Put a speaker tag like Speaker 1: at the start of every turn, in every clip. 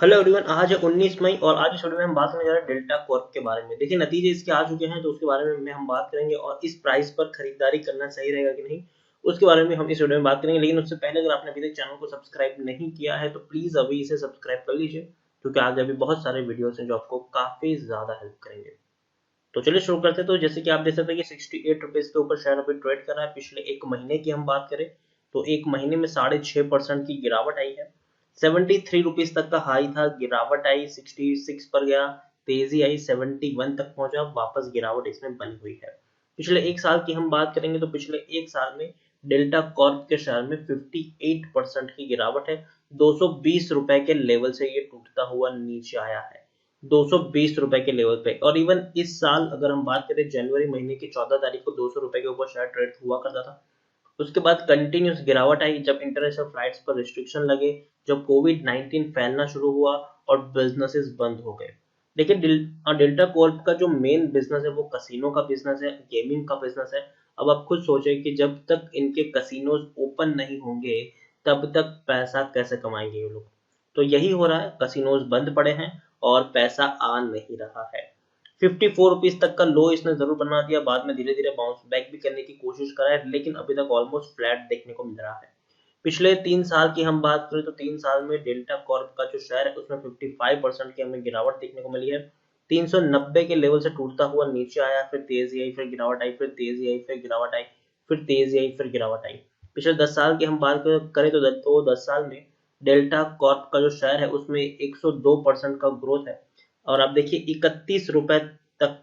Speaker 1: Hello everyone, आज है 19 मई और आज इस वीडियो में हम बात करने जा रहे हैं डेल्टा कॉर्प के बारे में। देखिए, नतीजे इसके आ चुके हैं तो उसके बारे में हम बात करेंगे और इस प्राइस पर खरीदारी करना सही रहेगा कि नहीं उसके बारे में हम इस वीडियो में बात करेंगे। लेकिन उससे पहले अगर आपने अभी तक चैनल को सब्सक्राइब नहीं किया है तो प्लीज अभी इसे सब्सक्राइब कर लीजिए, क्योंकि आगे अभी बहुत सारे वीडियोस हैं जो आपको काफी ज्यादा हेल्प करेंगे। तो चलिए शुरू करते हैं। तो जैसे कि आप देख सकते हैं कि 68 रुपीज के ऊपर शेयर अभी ट्रेड कर रहा है। पिछले एक महीने की हम बात करें तो एक महीने में 6.5% की गिरावट आई है। 73 रुपीज तक का हाई था, गिरावट आई, 66 पर गया, तेजी आई, 71 तक पहुंचा, वापस गिरावट इसमें बनी हुई है। पिछले एक साल की हम बात करेंगे तो पिछले एक साल में डेल्टा कॉर्प के शेयर में 58% की गिरावट है। 220 रुपए के लेवल से ये टूटता हुआ नीचे आया है, 220 रुपए के लेवल पे। और इवन इस साल अगर हम बात करें जनवरी महीने की 14 तारीख को 200 रुपए के ऊपर शेयर ट्रेड हुआ करता था। उसके बाद कंटिन्यूस गिरावट आई जब इंटरनेशनल फ्लाइट्स पर रिस्ट्रिक्शन लगे, जब कोविड 19 फैलना शुरू हुआ और बिजनेसेस बंद हो गए। देखिए, डेल्टा कॉर्प का जो मेन बिजनेस है वो कसिनो का बिजनेस है, गेमिंग का बिजनेस है। अब आप खुद सोचें कि जब तक इनके कसिनोज ओपन नहीं होंगे तब तक पैसा कैसे कमाएंगे ये लोग। तो यही हो रहा है, कसिनोज बंद पड़े हैं और पैसा आ नहीं रहा है। 54 रुपीज तक का लो इसने जरूर बना दिया, बाद में धीरे धीरे बाउंस बैक भी करने की कोशिश करा है, लेकिन अभी तक ऑलमोस्ट फ्लैट देखने को मिल रहा है। पिछले 3 साल की हम बात करें तो 3 साल में डेल्टा कॉर्प का जो शेयर है उसमें 55% की हमें गिरावट देखने को मिली है। 390 के लेवल से टूटता हुआ नीचे आया, फिर तेजी आई, फिर गिरावट आई, फिर तेजी आई, फिर गिरावट आई, फिर तेजी आई, फिर गिरावट आई। पिछले 10 साल की हम बात करें तो 10 साल में डेल्टा कॉर्प का जो शेयर है उसमें 102% का ग्रोथ है। और आप देखिए 31 रुपए तक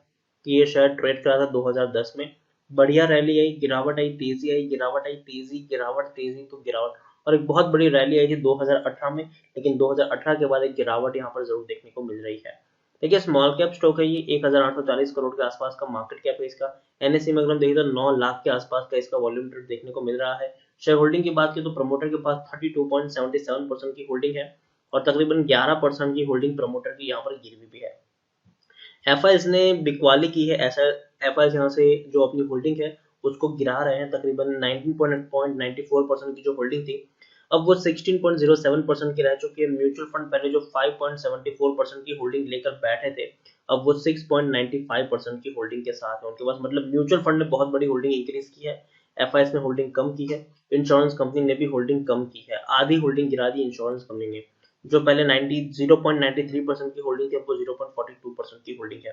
Speaker 1: ये शेयर ट्रेड करा था 2010 में। बढ़िया रैली आई, गिरावट आई, तेजी आई, गिरावट आई, तेजी, गिरावट, तेजी तो गिरावट। और एक बहुत बड़ी रैली आई थी 2018 में, लेकिन 2018 के बाद एक गिरावट यहाँ पर जरूर देखने को मिल रही है। देखिए, स्मॉल कैप स्टॉक है ये, 1840 करोड़ के आसपास का मार्केट कैप है इसका। एनएससी में अगर हम देखें तो 9 लाख के आसपास का इसका वॉल्यूम ट्रेड देखने को मिल रहा है। शेयर होल्डिंग की बात की तो प्रमोटर के पास 32.77% की होल्डिंग है और तकरीबन 11% की होल्डिंग प्रमोटर की यहाँ पर गिरवी भी है। एफआईएस ने बिकवाली की है, ऐसा एफआईएस यहाँ से जो अपनी होल्डिंग है उसको गिरा रहे हैं। तकरीबन 19.94% की जो होल्डिंग थी अब वो 16.07% की रह चुकी है। म्यूचुअल फंड पहले जो 5.74% की होल्डिंग लेकर बैठे थे अब वो 6.95% की होल्डिंग के साथ है उनके पास। मतलब म्यूचुअल फंड ने बहुत बड़ी होल्डिंग इंक्रीज की है, एफआईएस ने होल्डिंग कम की है, इंश्योरेंस कंपनी ने भी होल्डिंग कम की है, आधी होल्डिंग गिरा दी इंश्योरेंस कंपनी ने। जो पहले 0.93% की होल्डिंग थी अब वो 0.42% की होल्डिंग है।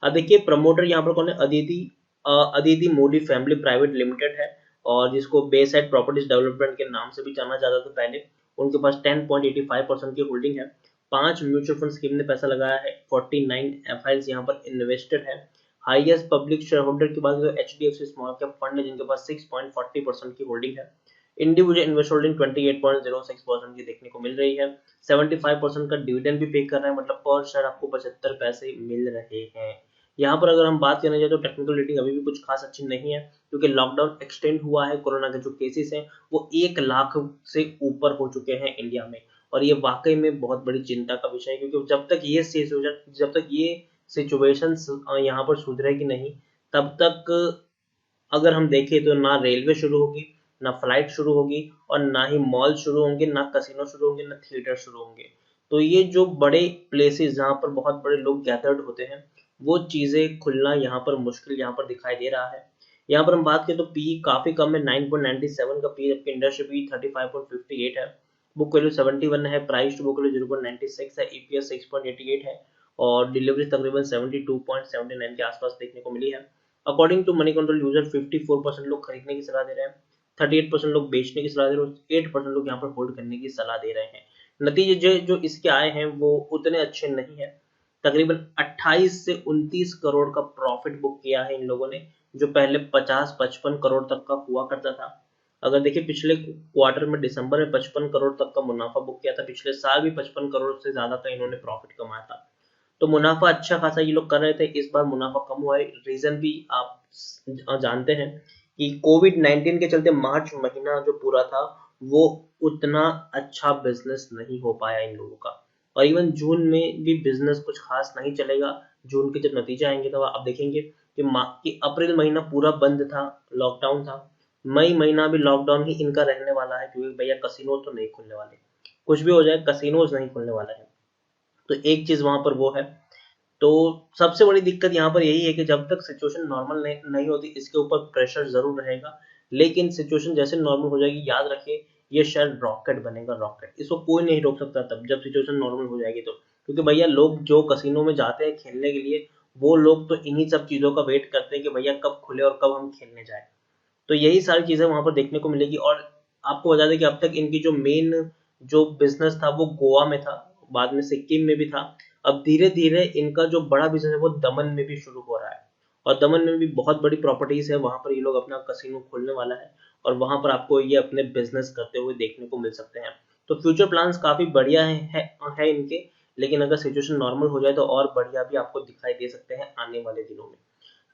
Speaker 1: अब देखिए, प्रमोटर यहाँ पर कौन है? Aditi Modi family private limited है, और जिसको बे साइड प्रॉपर्टीज डेवलपमेंट के नाम से भी जाना जाता था पहले। उनके पास 10.85% की होल्डिंग है। 5 म्यूचुअल फंड स्कीम ने पैसा लगाया है, 49 एफआईएस यहाँ पर इन्वेस्टेड है। हाईएस्ट पब्लिक शेयर होल्डर की बात करें तो एचडीएफसी स्मॉल कैप फंड है, जिनके पास 6.40% की होल्डिंग है। इंडिविजुअल इन्वेस्टर होल्डिंग 28.06% की देखने को मिल रही है। 75% का डिविडेंड भी पे कर रहा है, मतलब पर शेयर आपको 75 पैसे मिल रहे हैं। यहाँ पर अगर हम बात करने जाए तो टेक्निकल रेटिंग अभी भी कुछ खास अच्छी नहीं है, क्योंकि लॉकडाउन एक्सटेंड हुआ है। कोरोना के जो केसेस हैं वो 1 लाख से ऊपर हो चुके हैं इंडिया में, और ये वाकई में बहुत बड़ी चिंता का विषय है। क्योंकि जब तक ये सिचुएशन यहाँ पर सुधरेगी नहीं, तब तक अगर हम देखें तो ना रेलवे शुरू होगी, ना फ्लाइट शुरू होगी, और ना ही मॉल शुरू होंगे, ना कैसीनो शुरू होंगे, ना थिएटर शुरू होंगे। तो ये जो बड़े प्लेसेस जहाँ पर बहुत बड़े लोग गैदर्ड होते हैं वो चीजें खुलना यहाँ पर मुश्किल यहाँ पर दिखाई दे रहा है। यहाँ पर हम बात करें तो पी काफी कम है, 9.97 का पी, जबकि इंडस्ट्री पी 35.58 है। बुक वैल्यू 71 है, प्राइस टू बुक वैल्यू 0.96 है, ईपीएस 6.88 है, और डिलीवरी तकरीबन 72.79 के आसपास देखने को मिली है। According to Moneycontrol user 54% लोग खरीदने की सलाह दे रहे हैं, 38% लोग बेचने की सलाह दे रहे हैं, 8% लोग यहाँ पर होल्ड करने की सलाह दे रहे हैं। नतीजे जो इसके आए हैं वो उतने अच्छे नहीं है। तकरीबन 28 से 29 करोड़ का प्रॉफिट बुक किया है इन लोगों ने, जो पहले 50-55 करोड़ तक का हुआ करता था। अगर देखिए, पिछले क्वार्टर में दिसंबर में 55 करोड़ तक का मुनाफा बुक किया था, पिछले साल भी 55 करोड़ से ज्यादा का इन्होंने प्रॉफिट कमाया था। तो मुनाफा अच्छा खासा ये लोग कर रहे थे, इस बार मुनाफा कम हुआ है। रीजन भी आप जानते हैं कि कोविड 19 के चलते मार्च महीना जो पूरा था वो उतना अच्छा बिजनेस नहीं हो पाया इन लोगों का, और इवन जून में भी बिजनेस कुछ खास नहीं चलेगा। जून के जब नतीजे आएंगे तो आप देखेंगे कि अप्रैल महीना पूरा बंद था, लॉकडाउन था। मई महीना भी लॉकडाउन ही इनका रहने वाला है, क्योंकि भैया कसिनो तो नहीं खुलने वाले, कुछ भी हो जाए कसिनोज नहीं खुलने वाला है। तो एक चीज वहां पर वो है। तो सबसे बड़ी दिक्कत यहाँ पर यही है कि जब तक सिचुएशन नॉर्मल नहीं होती इसके ऊपर प्रेशर जरूर रहेगा, लेकिन सिचुएशन जैसे नॉर्मल हो जाएगी, याद रखिए ये शेयर रॉकेट बनेगा, रॉकेट। इसको कोई नहीं रोक सकता तब जब सिचुएशन नॉर्मल हो जाएगी तो, क्योंकि भैया लोग जो कसिनो में जाते हैं खेलने के लिए, वो लोग तो इन्हीं सब चीजों का वेट करते हैं कि भैया कब खुले और कब हम खेलने जाए। तो यही सारी चीजें वहां पर देखने को मिलेगी। और आपको बता दें कि अब तक इनकी जो मेन जो बिजनेस था वो गोवा में था, बाद में सिक्किम में भी था। अब धीरे धीरे इनका जो बड़ा बिजनेस है वो दमन में भी शुरू हो रहा है, और दमन में भी बहुत बड़ी प्रॉपर्टीज है, वहां पर ये लोग अपना कसिनो खोलने वाला है, और वहां पर आपको ये अपने बिजनेस करते हुए देखने को मिल सकते हैं। तो फ्यूचर प्लान्स काफी बढ़िया है इनके, लेकिन अगर सिचुएशन नॉर्मल हो जाए तो और बढ़िया भी आपको दिखाई दे सकते हैं आने वाले दिनों में।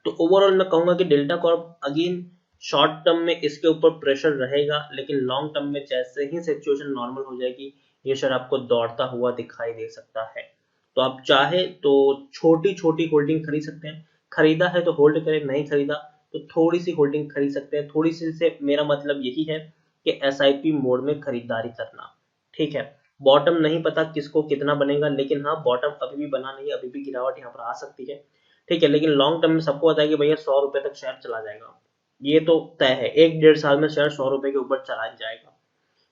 Speaker 1: तो ओवरऑल मैं कहूंगा कि delta Corp again short term में इसके ऊपर प्रेशर रहेगा, लेकिन लॉन्ग टर्म में जैसे ही सिचुएशन नॉर्मल हो जाएगी ये शेयर आपको दौड़ता हुआ दिखाई दे सकता है। तो आप चाहे तो छोटी छोटी होल्डिंग खरीद सकते हैं, खरीदा है तो होल्ड करें, नहीं खरीदा तो थोड़ी सी होल्डिंग खरीद सकते हैं। थोड़ी सी से मेरा मतलब यही है कि एसआईपी मोड में खरीदारी करना, ठीक है। बॉटम नहीं पता किसको कितना बनेगा, लेकिन हाँ बॉटम अभी भी बना नहीं है, अभी भी गिरावट यहाँ पर आ सकती है, ठीक है। लेकिन लॉन्ग टर्म में सबको पता है कि भैया 100 रुपए तक शेयर चला जाएगा, ये तो तय है, 1 डेढ़ साल में शेयर 100 रुपए के ऊपर चला जाएगा।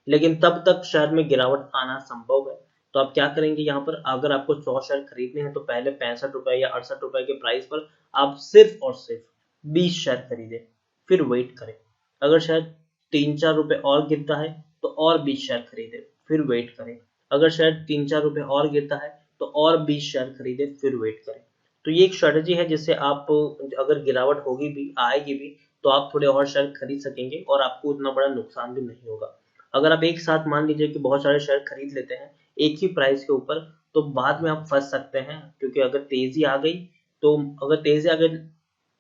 Speaker 1: लेकिन तब तक शेयर में गिरावट आना संभव है। तो आप क्या करेंगे यहाँ पर, अगर आपको 100 शेयर खरीदने हैं तो पहले 65 रुपए या 68 रुपए के प्राइस पर आप सिर्फ और सिर्फ 20 शेयर खरीदे, फिर वेट करें। अगर शेयर 3-4 रुपए और गिरता है तो और 20 शेयर खरीदे, फिर वेट करें। अगर शेयर 3-4 रुपए और गिरता है तो और 20 शेयर खरीदे, फिर वेट करें। तो ये एक स्ट्रेटेजी है जिससे आप अगर गिरावट होगी भी आएगी भी तो आप थोड़े और शेयर खरीद सकेंगे और आपको उतना बड़ा नुकसान भी नहीं होगा। अगर आप एक साथ मान लीजिए कि बहुत सारे शेयर खरीद लेते हैं एक ही प्राइस के ऊपर, तो बाद में आप फंस सकते हैं, क्योंकि अगर तेजी आ गई तो, अगर तेजी अगर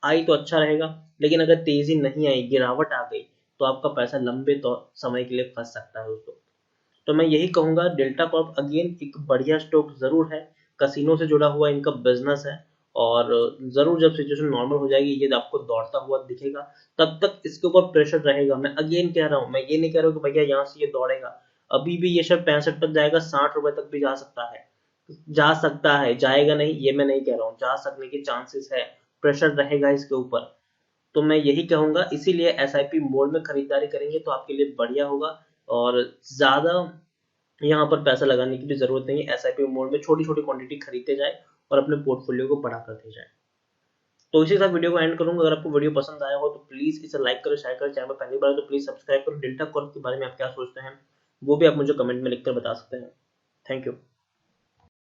Speaker 1: आई तो अच्छा रहेगा, लेकिन अगर तेजी नहीं आई, गिरावट आ गई, तो आपका पैसा लंबे तो समय के लिए फंस सकता है उसको। तो मैं यही कहूंगा डेल्टा कॉर्प अगेन एक बढ़िया स्टॉक जरूर है, कसिनो से जुड़ा हुआ इनका बिजनेस है, और जरूर जब सिचुएशन नॉर्मल हो जाएगी ये आपको दौड़ता हुआ दिखेगा। तब तक इसके ऊपर प्रेशर रहेगा। मैं अगेन कह रहा हूँ, मैं ये नहीं कह रहा हूँ कि भैया यहाँ से ये दौड़ेगा, अभी भी ये शेयर 65 तक जाएगा, 60 रुपए तक भी जा सकता है, जा सकता है, जाएगा नहीं ये मैं नहीं कह रहा हूँ, जा सकने के चांसेस है, प्रेशर रहेगा इसके ऊपर। तो मैं यही कहूंगा, इसीलिए एसआईपी मोड में खरीदारी करेंगे तो आपके लिए बढ़िया होगा, और ज्यादा यहाँ पर पैसा लगाने की भी जरूरत नहीं है। एसआईपी मोड में छोटी छोटी क्वांटिटी खरीदते जाए और अपने पोर्टफोलियो को बड़ा करते जाए। तो इसी के साथ वीडियो को एंड करूंगा। अगर आपको वीडियो पसंद आया हो तो प्लीज इसे लाइक करो, शेयर करो, चैनल पर पहली बार तो प्लीज सब्सक्राइब करो। डेल्टा कॉर्प के बारे में आप क्या सोचते हैं वो भी आप मुझे कमेंट में लिखकर बता सकते हैं। Thank you.